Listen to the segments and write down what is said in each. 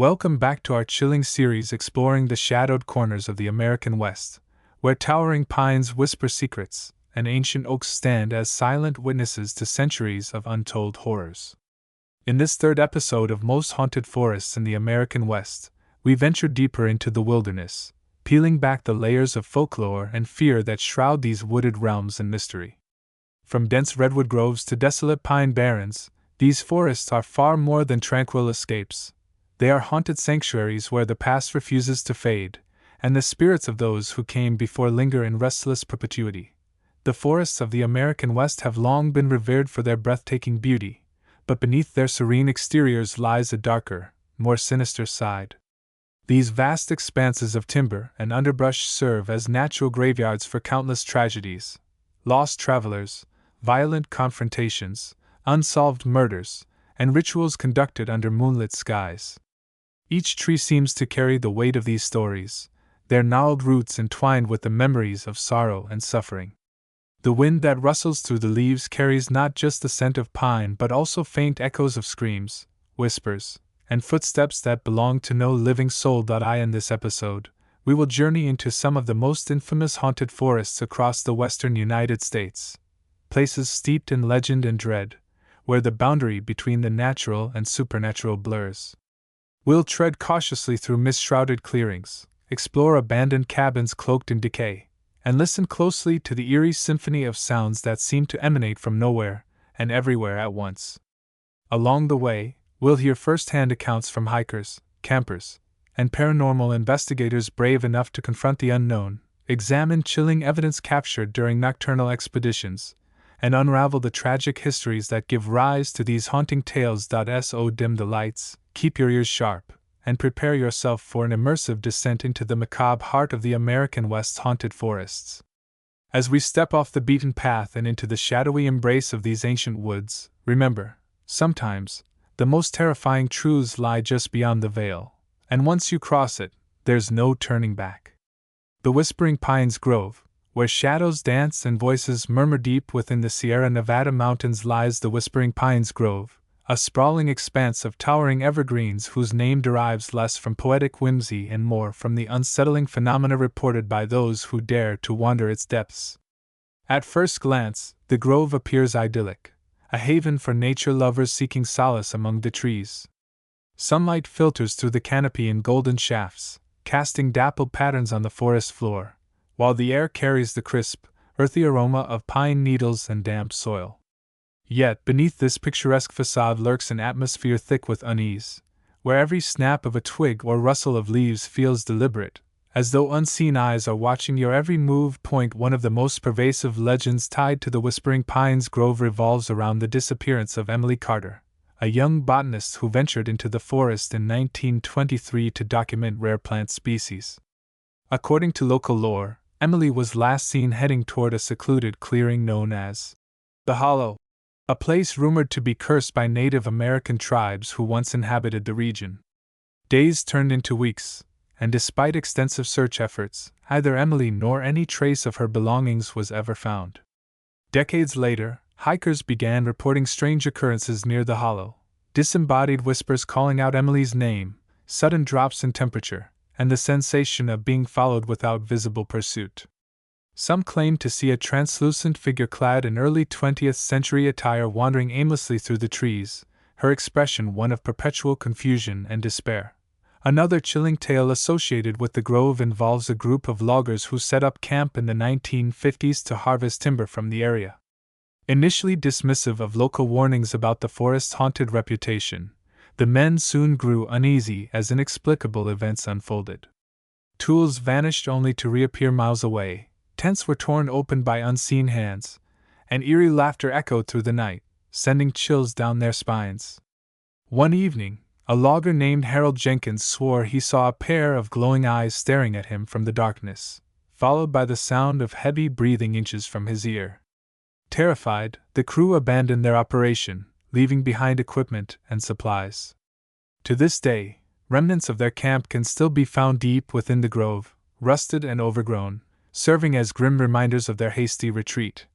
Welcome back to our chilling series exploring the shadowed corners of the American West, where towering pines whisper secrets and ancient oaks stand as silent witnesses to centuries of untold horrors. In this third episode of Most Haunted Forests in the American West, we venture deeper into the wilderness, peeling back the layers of folklore and fear that shroud these wooded realms in mystery. From dense redwood groves to desolate pine barrens, these forests are far more than tranquil escapes. They are haunted sanctuaries where the past refuses to fade, and the spirits of those who came before linger in restless perpetuity. The forests of the American West have long been revered for their breathtaking beauty, but beneath their serene exteriors lies a darker, more sinister side. These vast expanses of timber and underbrush serve as natural graveyards for countless tragedies: lost travelers, violent confrontations, unsolved murders, and rituals conducted under moonlit skies. Each tree seems to carry the weight of these stories, their gnarled roots entwined with the memories of sorrow and suffering. The wind that rustles through the leaves carries not just the scent of pine but also faint echoes of screams, whispers, and footsteps that belong to no living soul. In this episode, we will journey into some of the most infamous haunted forests across the western United States, places steeped in legend and dread, where the boundary between the natural and supernatural blurs. We'll tread cautiously through mist-shrouded clearings, explore abandoned cabins cloaked in decay, and listen closely to the eerie symphony of sounds that seem to emanate from nowhere and everywhere at once. Along the way, we'll hear first-hand accounts from hikers, campers, and paranormal investigators brave enough to confront the unknown, examine chilling evidence captured during nocturnal expeditions, and unravel the tragic histories that give rise to these haunting tales. So dim the lights, keep your ears sharp, and prepare yourself for an immersive descent into the macabre heart of the American West's haunted forests. As we step off the beaten path and into the shadowy embrace of these ancient woods, remember, sometimes, the most terrifying truths lie just beyond the veil, and once you cross it, there's no turning back. The Whispering Pines Grove, where shadows dance and voices murmur deep within the Sierra Nevada mountains, lies the Whispering Pines Grove, a sprawling expanse of towering evergreens whose name derives less from poetic whimsy and more from the unsettling phenomena reported by those who dare to wander its depths. At first glance, the grove appears idyllic, a haven for nature lovers seeking solace among the trees. Sunlight filters through the canopy in golden shafts, casting dappled patterns on the forest floor, while the air carries the crisp, earthy aroma of pine needles and damp soil. Yet beneath this picturesque facade lurks an atmosphere thick with unease, where every snap of a twig or rustle of leaves feels deliberate, as though unseen eyes are watching your every move. One of the most pervasive legends tied to the Whispering Pines Grove revolves around the disappearance of Emily Carter, a young botanist who ventured into the forest in 1923 to document rare plant species. According to local lore, Emily was last seen heading toward a secluded clearing known as the Hollow, a place rumored to be cursed by Native American tribes who once inhabited the region. Days turned into weeks, and despite extensive search efforts, neither Emily nor any trace of her belongings was ever found. Decades later, hikers began reporting strange occurrences near the Hollow: disembodied whispers calling out Emily's name, sudden drops in temperature, and the sensation of being followed without visible pursuit. Some claimed to see a translucent figure clad in early 20th century attire wandering aimlessly through the trees, her expression one of perpetual confusion and despair. Another chilling tale associated with the grove involves a group of loggers who set up camp in the 1950s to harvest timber from the area. Initially dismissive of local warnings about the forest's haunted reputation, the men soon grew uneasy as inexplicable events unfolded. Tools vanished only to reappear miles away, tents were torn open by unseen hands, and eerie laughter echoed through the night, sending chills down their spines. One evening, a logger named Harold Jenkins swore he saw a pair of glowing eyes staring at him from the darkness, followed by the sound of heavy breathing inches from his ear. Terrified, the crew abandoned their operation, leaving behind equipment and supplies. To this day, remnants of their camp can still be found deep within the grove, rusted and overgrown, serving as grim reminders of their hasty retreat.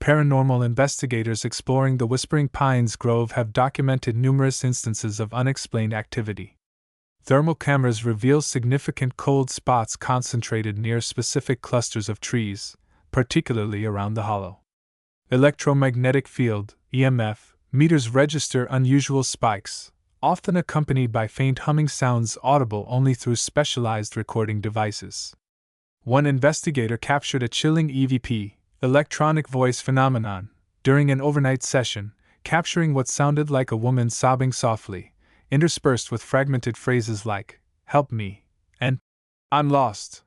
Paranormal investigators exploring the Whispering Pines Grove have documented numerous instances of unexplained activity. Thermal cameras reveal significant cold spots concentrated near specific clusters of trees, particularly around the hollow. Electromagnetic field (EMF) meters register unusual spikes, often accompanied by faint humming sounds audible only through specialized recording devices. One investigator captured a chilling EVP, electronic voice phenomenon, during an overnight session, capturing what sounded like a woman sobbing softly, interspersed with fragmented phrases like, "Help me," and "I'm lost."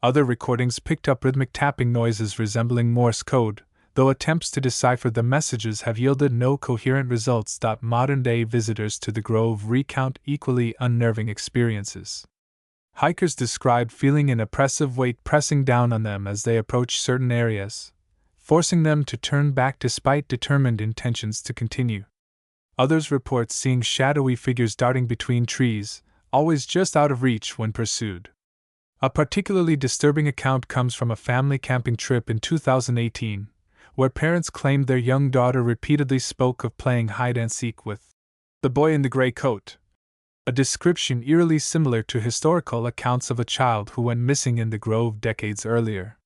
Other recordings picked up rhythmic tapping noises resembling Morse code, though attempts to decipher the messages have yielded no coherent results. Modern-day visitors to the grove recount equally unnerving experiences. Hikers described feeling an oppressive weight pressing down on them as they approached certain areas, forcing them to turn back despite determined intentions to continue. Others report seeing shadowy figures darting between trees, always just out of reach when pursued. A particularly disturbing account comes from a family camping trip in 2018, where parents claimed their young daughter repeatedly spoke of playing hide-and-seek with the boy in the gray coat, a description eerily similar to historical accounts of a child who went missing in the grove decades earlier.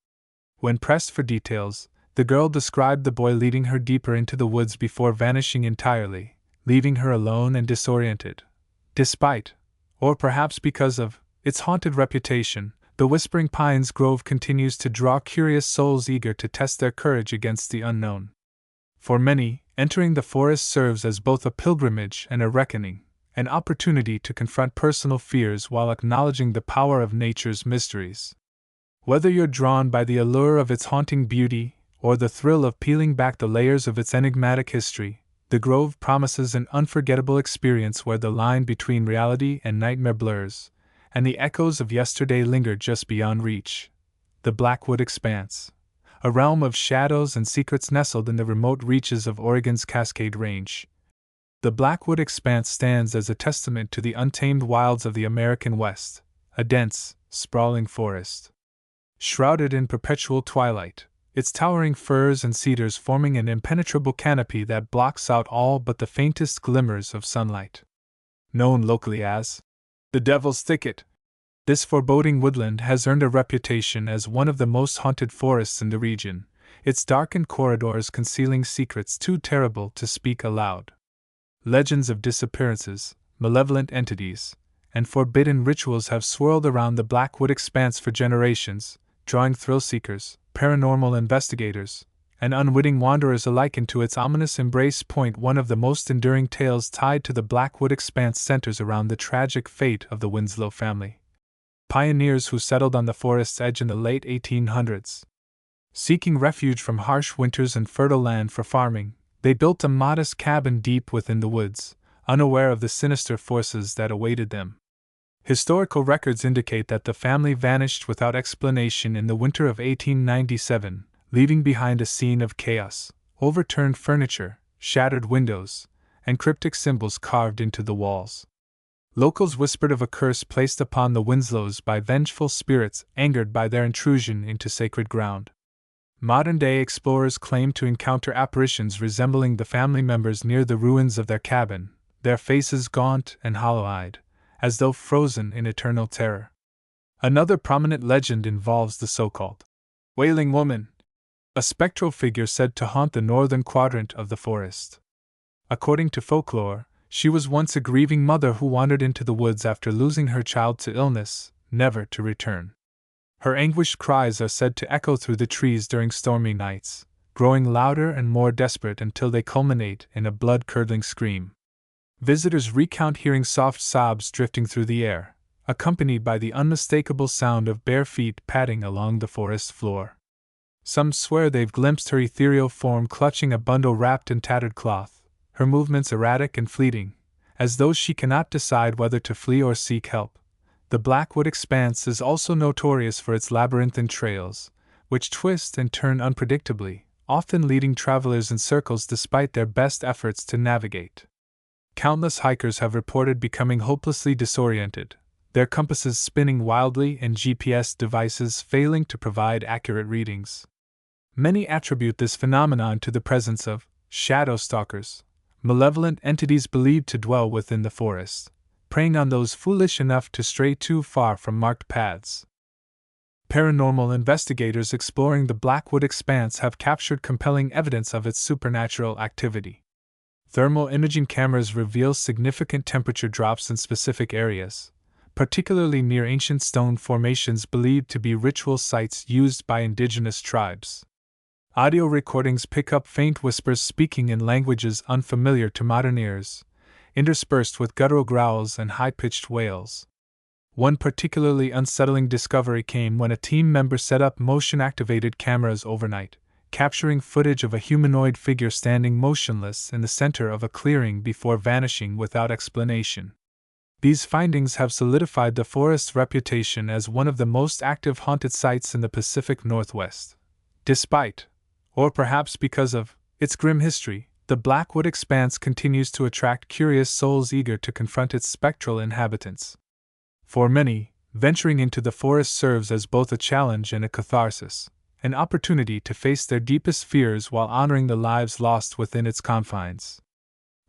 When pressed for details, the girl described the boy leading her deeper into the woods before vanishing entirely, leaving her alone and disoriented. Despite, or perhaps because of, its haunted reputation, the Whispering Pines Grove continues to draw curious souls eager to test their courage against the unknown. For many, entering the forest serves as both a pilgrimage and a reckoning, an opportunity to confront personal fears while acknowledging the power of nature's mysteries. Whether you're drawn by the allure of its haunting beauty, or the thrill of peeling back the layers of its enigmatic history, the Grove promises an unforgettable experience where the line between reality and nightmare blurs, and the echoes of yesterday linger just beyond reach. The Blackwood Expanse, a realm of shadows and secrets nestled in the remote reaches of Oregon's Cascade Range. The Blackwood Expanse stands as a testament to the untamed wilds of the American West, a dense, sprawling forest. Shrouded in perpetual twilight, its towering firs and cedars forming an impenetrable canopy that blocks out all but the faintest glimmers of sunlight. Known locally as the Devil's Thicket, this foreboding woodland has earned a reputation as one of the most haunted forests in the region, its darkened corridors concealing secrets too terrible to speak aloud. Legends of disappearances, malevolent entities, and forbidden rituals have swirled around the Blackwood Expanse for generations, drawing thrill-seekers, paranormal investigators, and unwitting wanderers alike into its ominous embrace. One of the most enduring tales tied to the Blackwood Expanse centers around the tragic fate of the Winslow family, pioneers who settled on the forest's edge in the late 1800s. Seeking refuge from harsh winters and fertile land for farming, they built a modest cabin deep within the woods, unaware of the sinister forces that awaited them. Historical records indicate that the family vanished without explanation in the winter of 1897, leaving behind a scene of chaos, overturned furniture, shattered windows, and cryptic symbols carved into the walls. Locals whispered of a curse placed upon the Winslows by vengeful spirits angered by their intrusion into sacred ground. Modern-day explorers claim to encounter apparitions resembling the family members near the ruins of their cabin, their faces gaunt and hollow-eyed, as though frozen in eternal terror. Another prominent legend involves the so-called Wailing Woman, a spectral figure said to haunt the northern quadrant of the forest. According to folklore, she was once a grieving mother who wandered into the woods after losing her child to illness, never to return. Her anguished cries are said to echo through the trees during stormy nights, growing louder and more desperate until they culminate in a blood-curdling scream. Visitors recount hearing soft sobs drifting through the air, accompanied by the unmistakable sound of bare feet padding along the forest floor. Some swear they've glimpsed her ethereal form clutching a bundle wrapped in tattered cloth, her movements erratic and fleeting, as though she cannot decide whether to flee or seek help. The Blackwood Expanse is also notorious for its labyrinthine trails, which twist and turn unpredictably, often leading travelers in circles despite their best efforts to navigate. Countless hikers have reported becoming hopelessly disoriented, their compasses spinning wildly and GPS devices failing to provide accurate readings. Many attribute this phenomenon to the presence of shadow stalkers, malevolent entities believed to dwell within the forest, preying on those foolish enough to stray too far from marked paths. Paranormal investigators exploring the Blackwood Expanse have captured compelling evidence of its supernatural activity. Thermal imaging cameras reveal significant temperature drops in specific areas, particularly near ancient stone formations believed to be ritual sites used by indigenous tribes. Audio recordings pick up faint whispers speaking in languages unfamiliar to modern ears, interspersed with guttural growls and high-pitched wails. One particularly unsettling discovery came when a team member set up motion-activated cameras overnight, capturing footage of a humanoid figure standing motionless in the center of a clearing before vanishing without explanation. These findings have solidified the forest's reputation as one of the most active haunted sites in the Pacific Northwest. Despite, or perhaps because of, its grim history, the Blackwood Expanse continues to attract curious souls eager to confront its spectral inhabitants. For many, venturing into the forest serves as both a challenge and a catharsis, an opportunity to face their deepest fears while honoring the lives lost within its confines.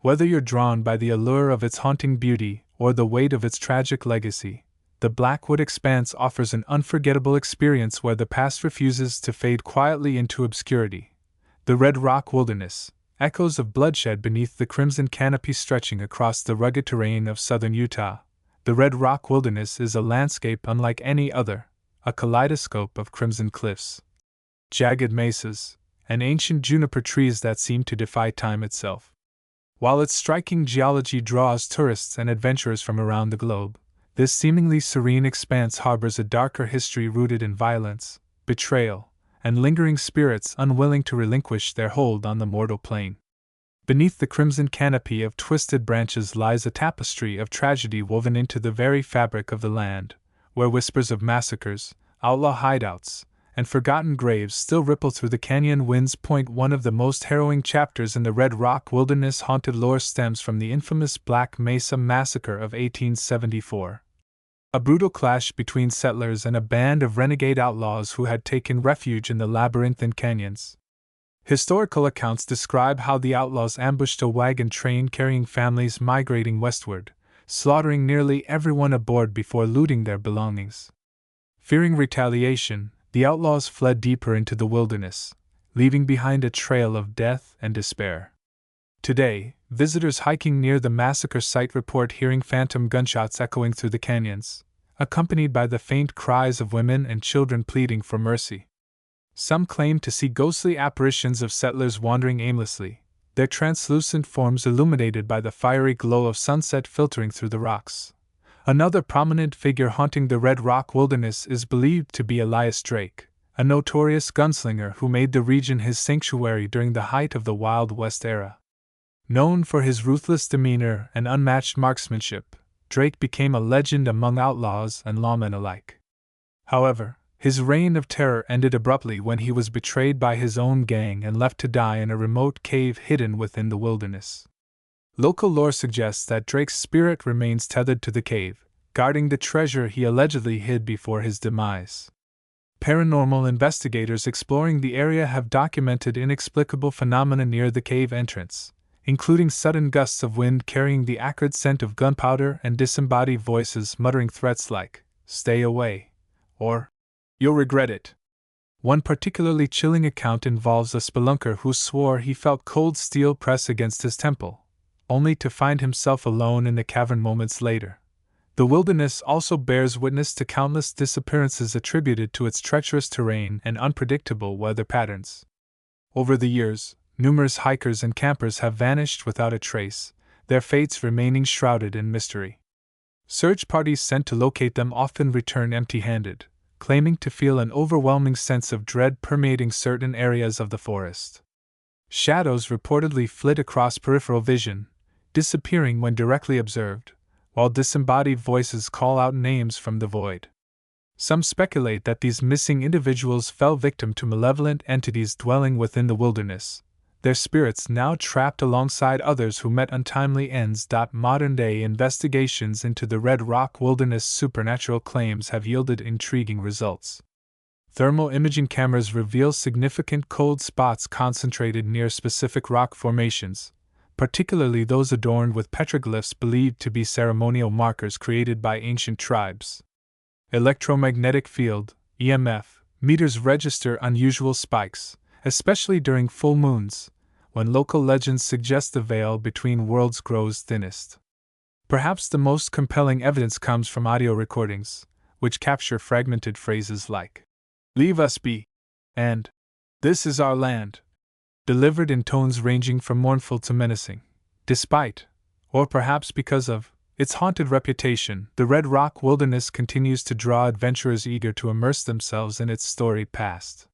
Whether you're drawn by the allure of its haunting beauty or the weight of its tragic legacy, the Blackwood Expanse offers an unforgettable experience where the past refuses to fade quietly into obscurity. The Red Rock Wilderness, echoes of bloodshed beneath the crimson canopy stretching across the rugged terrain of southern Utah. The Red Rock Wilderness is a landscape unlike any other, a kaleidoscope of crimson cliffs, jagged mesas, and ancient juniper trees that seem to defy time itself. While its striking geology draws tourists and adventurers from around the globe, this seemingly serene expanse harbors a darker history rooted in violence, betrayal, and lingering spirits unwilling to relinquish their hold on the mortal plane. Beneath the crimson canopy of twisted branches lies a tapestry of tragedy woven into the very fabric of the land, where whispers of massacres, outlaw hideouts, and forgotten graves still ripple through the canyon winds. One of the most harrowing chapters in the Red Rock Wilderness haunted lore stems from the infamous Black Mesa Massacre of 1874. A brutal clash between settlers and a band of renegade outlaws who had taken refuge in the labyrinthine canyons. Historical accounts describe how the outlaws ambushed a wagon train carrying families migrating westward, slaughtering nearly everyone aboard before looting their belongings. Fearing retaliation, the outlaws fled deeper into the wilderness, leaving behind a trail of death and despair. Today, visitors hiking near the massacre site report hearing phantom gunshots echoing through the canyons, accompanied by the faint cries of women and children pleading for mercy. Some claim to see ghostly apparitions of settlers wandering aimlessly, their translucent forms illuminated by the fiery glow of sunset filtering through the rocks. Another prominent figure haunting the Red Rock Wilderness is believed to be Elias Drake, a notorious gunslinger who made the region his sanctuary during the height of the Wild West era. Known for his ruthless demeanor and unmatched marksmanship, Drake became a legend among outlaws and lawmen alike. However, his reign of terror ended abruptly when he was betrayed by his own gang and left to die in a remote cave hidden within the wilderness. Local lore suggests that Drake's spirit remains tethered to the cave, guarding the treasure he allegedly hid before his demise. Paranormal investigators exploring the area have documented inexplicable phenomena near the cave entrance, including sudden gusts of wind carrying the acrid scent of gunpowder and disembodied voices muttering threats like, "Stay away," or, "You'll regret it." One particularly chilling account involves a spelunker who swore he felt cold steel press against his temple, only to find himself alone in the cavern moments later. The wilderness also bears witness to countless disappearances attributed to its treacherous terrain and unpredictable weather patterns. Over the years, numerous hikers and campers have vanished without a trace, their fates remaining shrouded in mystery. Search parties sent to locate them often return empty-handed, claiming to feel an overwhelming sense of dread permeating certain areas of the forest. Shadows reportedly flit across peripheral vision, disappearing when directly observed, while disembodied voices call out names from the void. Some speculate that these missing individuals fell victim to malevolent entities dwelling within the wilderness, their spirits now trapped alongside others who met untimely ends. Modern-day investigations into the Red Rock Wilderness supernatural claims have yielded intriguing results. Thermal imaging cameras reveal significant cold spots concentrated near specific rock formations, particularly those adorned with petroglyphs believed to be ceremonial markers created by ancient tribes. Electromagnetic field, EMF, meters register unusual spikes, especially during full moons, when local legends suggest the veil between worlds grows thinnest. Perhaps the most compelling evidence comes from audio recordings, which capture fragmented phrases like, "Leave us be," and "This is our land," delivered in tones ranging from mournful to menacing. Despite, or perhaps because of, its haunted reputation, the Red Rock Wilderness continues to draw adventurers eager to immerse themselves in its storied past.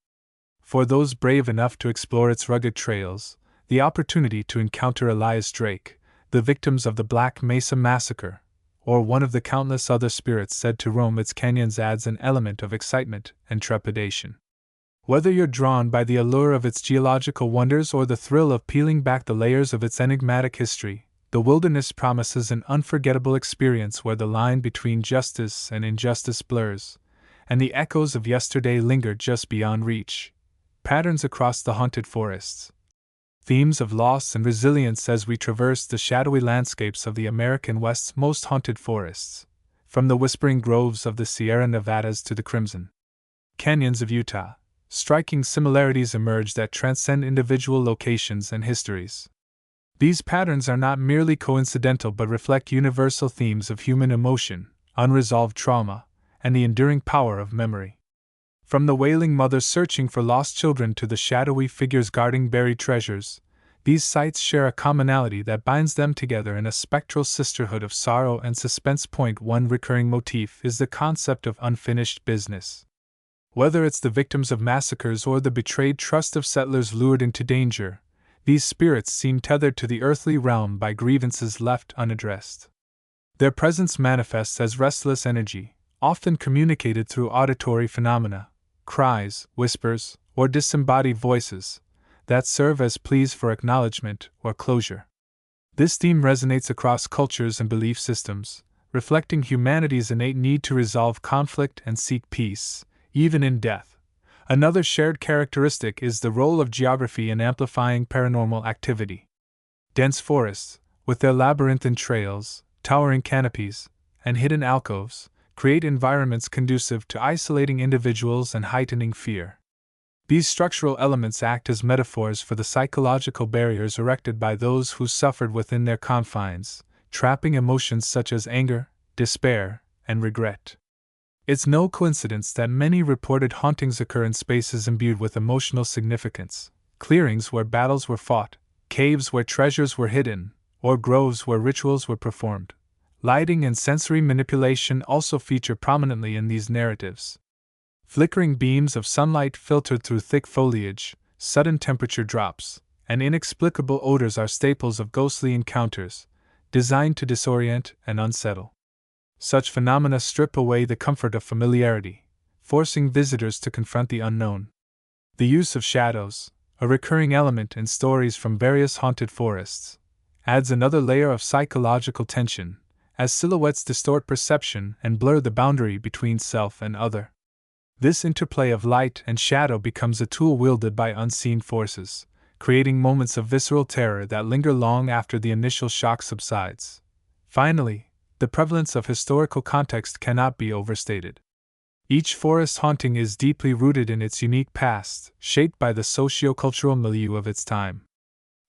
For those brave enough to explore its rugged trails, the opportunity to encounter Elias Drake, the victims of the Black Mesa Massacre, or one of the countless other spirits said to roam its canyons adds an element of excitement and trepidation. Whether you're drawn by the allure of its geological wonders or the thrill of peeling back the layers of its enigmatic history, the wilderness promises an unforgettable experience where the line between justice and injustice blurs, and the echoes of yesterday linger just beyond reach. Patterns across the haunted forests. Themes of loss and resilience as we traverse the shadowy landscapes of the American West's most haunted forests, from the whispering groves of the Sierra Nevadas to the crimson canyons of Utah. Striking similarities emerge that transcend individual locations and histories. These patterns are not merely coincidental but reflect universal themes of human emotion, unresolved trauma, and the enduring power of memory. From the wailing mothers searching for lost children to the shadowy figures guarding buried treasures, these sites share a commonality that binds them together in a spectral sisterhood of sorrow and suspense. One recurring motif is the concept of unfinished business. Whether it's the victims of massacres or the betrayed trust of settlers lured into danger, these spirits seem tethered to the earthly realm by grievances left unaddressed. Their presence manifests as restless energy, often communicated through auditory phenomena, cries, whispers, or disembodied voices, that serve as pleas for acknowledgement or closure. This theme resonates across cultures and belief systems, reflecting humanity's innate need to resolve conflict and seek peace, even in death. Another shared characteristic is the role of geography in amplifying paranormal activity. Dense forests, with their labyrinthine trails, towering canopies, and hidden alcoves, create environments conducive to isolating individuals and heightening fear. These structural elements act as metaphors for the psychological barriers erected by those who suffered within their confines, trapping emotions such as anger, despair, and regret. It's no coincidence that many reported hauntings occur in spaces imbued with emotional significance: clearings where battles were fought, caves where treasures were hidden, or groves where rituals were performed. Lighting and sensory manipulation also feature prominently in these narratives. Flickering beams of sunlight filtered through thick foliage, sudden temperature drops, and inexplicable odors are staples of ghostly encounters, designed to disorient and unsettle. Such phenomena strip away the comfort of familiarity, forcing visitors to confront the unknown. The use of shadows, a recurring element in stories from various haunted forests, adds another layer of psychological tension, as silhouettes distort perception and blur the boundary between self and other. This interplay of light and shadow becomes a tool wielded by unseen forces, creating moments of visceral terror that linger long after the initial shock subsides. Finally, the prevalence of historical context cannot be overstated. Each forest haunting is deeply rooted in its unique past, shaped by the socio-cultural milieu of its time.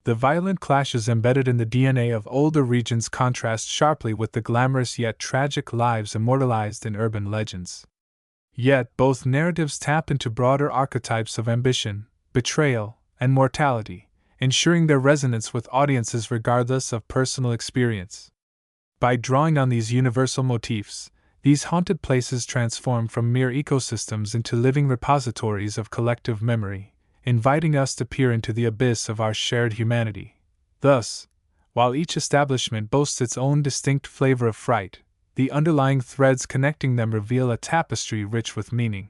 The violent clashes embedded in the DNA of older regions contrast sharply with the glamorous yet tragic lives immortalized in urban legends. Yet both narratives tap into broader archetypes of ambition, betrayal, and mortality, ensuring their resonance with audiences regardless of personal experience. By drawing on these universal motifs, these haunted places transform from mere ecosystems into living repositories of collective memory, inviting us to peer into the abyss of our shared humanity. Thus, while each establishment boasts its own distinct flavor of fright, the underlying threads connecting them reveal a tapestry rich with meaning.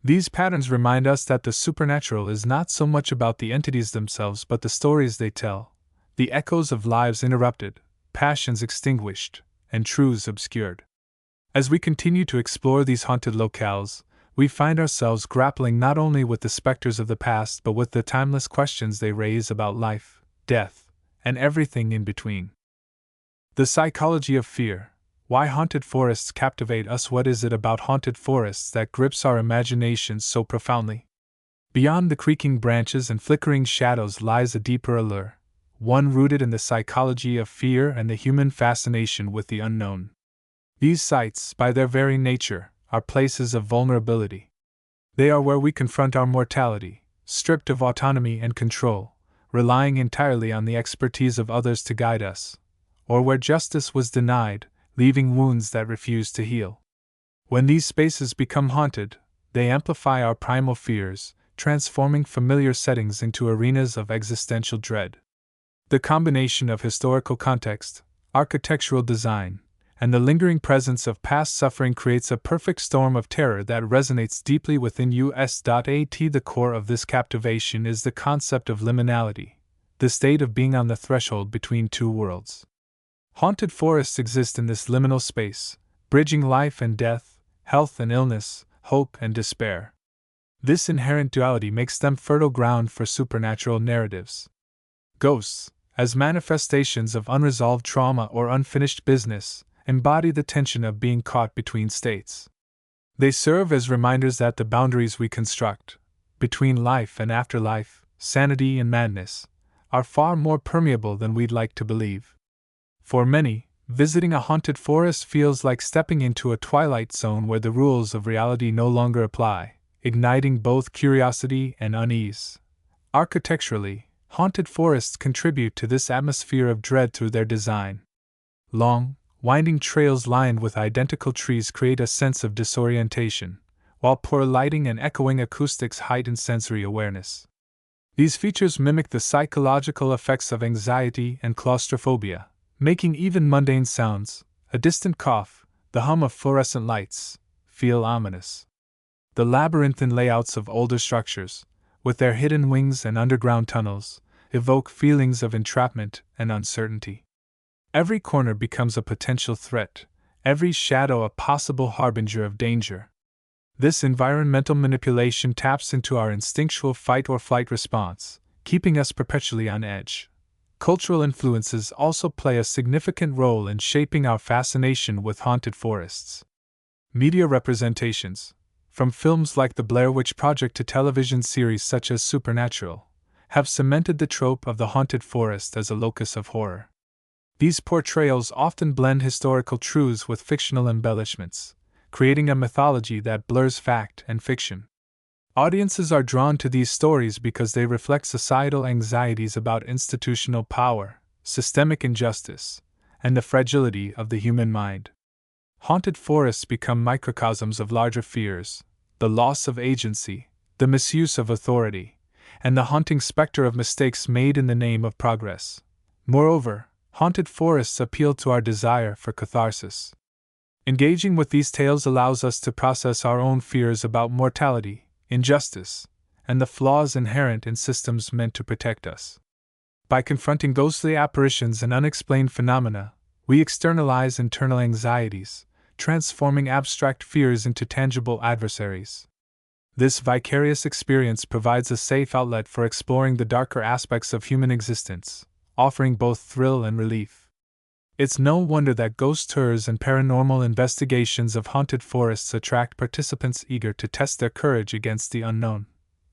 These patterns remind us that the supernatural is not so much about the entities themselves but the stories they tell, the echoes of lives interrupted, passions extinguished, and truths obscured. As we continue to explore these haunted locales, we find ourselves grappling not only with the specters of the past but with the timeless questions they raise about life, death, and everything in between. The psychology of fear. Why haunted forests captivate us? What is it about haunted forests that grips our imaginations so profoundly? Beyond the creaking branches and flickering shadows lies a deeper allure, one rooted in the psychology of fear and the human fascination with the unknown. These sites, by their very nature, are places of vulnerability. They are where we confront our mortality, stripped of autonomy and control, relying entirely on the expertise of others to guide us, or where justice was denied, leaving wounds that refuse to heal. When these spaces become haunted, they amplify our primal fears, transforming familiar settings into arenas of existential dread. The combination of historical context, architectural design, and the lingering presence of past suffering creates a perfect storm of terror that resonates deeply within us. At the core of this captivation is the concept of liminality, the state of being on the threshold between two worlds. Haunted forests exist in this liminal space, bridging life and death, health and illness, hope and despair. This inherent duality makes them fertile ground for supernatural narratives. Ghosts, as manifestations of unresolved trauma or unfinished business, embody the tension of being caught between states. They serve as reminders that the boundaries we construct, between life and afterlife, sanity and madness, are far more permeable than we'd like to believe. For many, visiting a haunted forest feels like stepping into a twilight zone where the rules of reality no longer apply, igniting both curiosity and unease. Architecturally, haunted forests contribute to this atmosphere of dread through their design. Long, winding trails lined with identical trees create a sense of disorientation, while poor lighting and echoing acoustics heighten sensory awareness. These features mimic the psychological effects of anxiety and claustrophobia, making even mundane sounds, a distant cough, the hum of fluorescent lights, feel ominous. The labyrinthine layouts of older structures, with their hidden wings and underground tunnels, evoke feelings of entrapment and uncertainty. Every corner becomes a potential threat, every shadow a possible harbinger of danger. This environmental manipulation taps into our instinctual fight-or-flight response, keeping us perpetually on edge. Cultural influences also play a significant role in shaping our fascination with haunted forests. Media representations, from films like The Blair Witch Project to television series such as Supernatural, have cemented the trope of the haunted forest as a locus of horror. These portrayals often blend historical truths with fictional embellishments, creating a mythology that blurs fact and fiction. Audiences are drawn to these stories because they reflect societal anxieties about institutional power, systemic injustice, and the fragility of the human mind. Haunted forests become microcosms of larger fears, the loss of agency, the misuse of authority, and the haunting specter of mistakes made in the name of progress. Moreover, haunted forests appeal to our desire for catharsis. Engaging with these tales allows us to process our own fears about mortality, injustice, and the flaws inherent in systems meant to protect us. By confronting ghostly apparitions and unexplained phenomena, we externalize internal anxieties, transforming abstract fears into tangible adversaries. This vicarious experience provides a safe outlet for exploring the darker aspects of human existence, offering both thrill and relief. It's no wonder that ghost tours and paranormal investigations of haunted forests attract participants eager to test their courage against the unknown.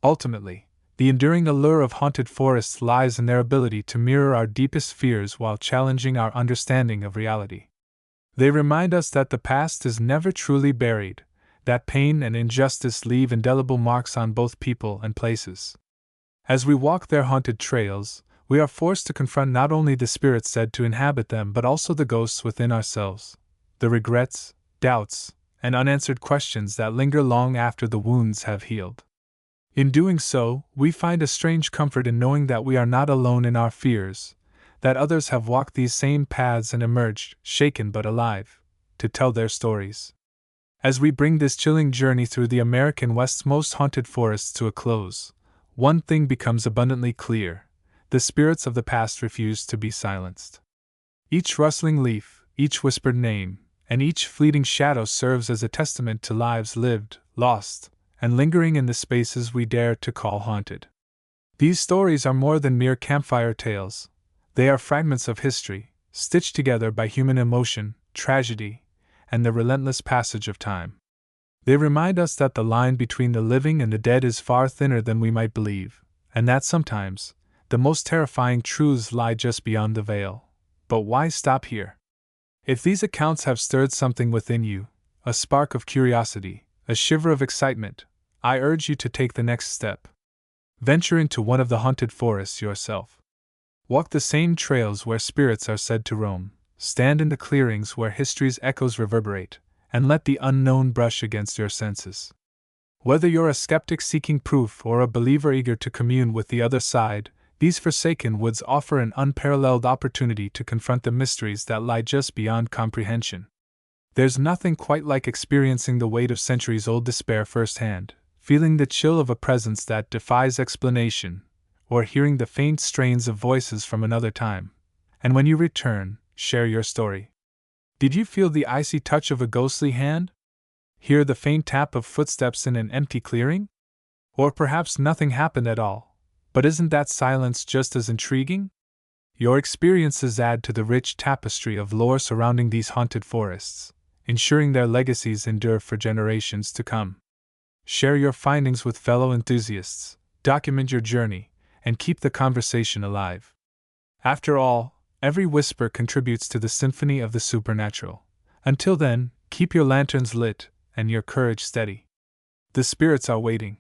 Ultimately, the enduring allure of haunted forests lies in their ability to mirror our deepest fears while challenging our understanding of reality. They remind us that the past is never truly buried, that pain and injustice leave indelible marks on both people and places. As we walk their haunted trails, we are forced to confront not only the spirits said to inhabit them but also the ghosts within ourselves, the regrets, doubts, and unanswered questions that linger long after the wounds have healed. In doing so, we find a strange comfort in knowing that we are not alone in our fears, that others have walked these same paths and emerged, shaken but alive, to tell their stories. As we bring this chilling journey through the American West's most haunted forests to a close, one thing becomes abundantly clear. The spirits of the past refuse to be silenced. Each rustling leaf, each whispered name, and each fleeting shadow serves as a testament to lives lived, lost, and lingering in the spaces we dare to call haunted. These stories are more than mere campfire tales. They are fragments of history, stitched together by human emotion, tragedy, and the relentless passage of time. They remind us that the line between the living and the dead is far thinner than we might believe, and that sometimes, the most terrifying truths lie just beyond the veil. But why stop here? If these accounts have stirred something within you, a spark of curiosity, a shiver of excitement, I urge you to take the next step. Venture into one of the haunted forests yourself. Walk the same trails where spirits are said to roam, stand in the clearings where history's echoes reverberate, and let the unknown brush against your senses. Whether you're a skeptic seeking proof or a believer eager to commune with the other side, these forsaken woods offer an unparalleled opportunity to confront the mysteries that lie just beyond comprehension. There's nothing quite like experiencing the weight of centuries-old despair firsthand, feeling the chill of a presence that defies explanation, or hearing the faint strains of voices from another time. And when you return, share your story. Did you feel the icy touch of a ghostly hand? Hear the faint tap of footsteps in an empty clearing? Or perhaps nothing happened at all, but isn't that silence just as intriguing? Your experiences add to the rich tapestry of lore surrounding these haunted forests, ensuring their legacies endure for generations to come. Share your findings with fellow enthusiasts, document your journey, and keep the conversation alive. After all, every whisper contributes to the symphony of the supernatural. Until then, keep your lanterns lit and your courage steady. The spirits are waiting.